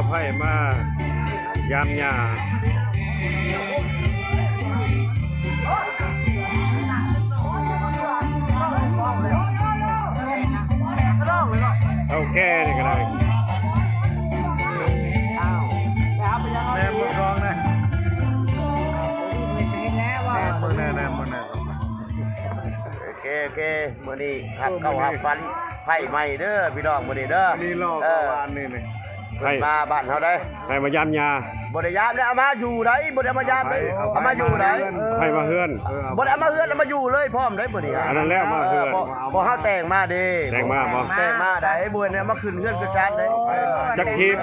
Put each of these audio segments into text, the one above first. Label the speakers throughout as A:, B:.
A: ไผ่มายามหญ้าเอาแก่นี่ก็ได้แนมมือรองนะแนมมือนะโอเคมื้อนี้หักเข้าหักฟันไผ่ใหม่เด้อพี่น้องมื้อนี้เด้อนี่รอบวานนี่มาบ้านเฮาได้ไผ่มายามหญ้าบ่ได้ยามแล้วเอามาอยู่ได้บ่ได้มายามเลยเอามาอยู่ได้ไผ่มาเฮือนบ่ได้เอามาเฮือนเอามาอยู่เลยพร้อมได้บ่นี่อันนั้นแล้วมาเฮือนบ่เฮาแต่งมาเด้แต่งมาบ่แต่งมาได้บ่เนี่ยมาขึ้นเฮือนคือชาติได้จักกีบ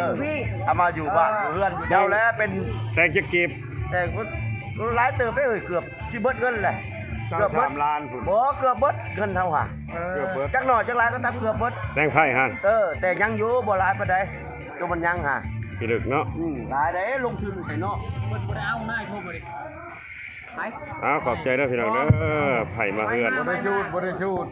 A: เอามาอยู่บ้านเฮือนเดียวแล้วเป็นแต่งจักกีบแต่งหลายเติบได้เกือบสิเบิดเงินแหละเกือบ3 ล้านพุ่นบ่เกือบเบิดเงินเท่าห่าเกือบเบิดจักหน่อยจักหลายก็ตามเกือบเบิดแต่งไผ่หั่นแต่ยังอยู่บ่หลายปานใดตัวมันยังห่าพี่ลึกเนาะหลายได้ลงทุนใส่เนาะเพิ่นบ่ได้เอาง่ายพวกบ่ดิไปขอบใจเด้อพี่น้องเด้อไผ่มาเฮือนบ่ได้ชูด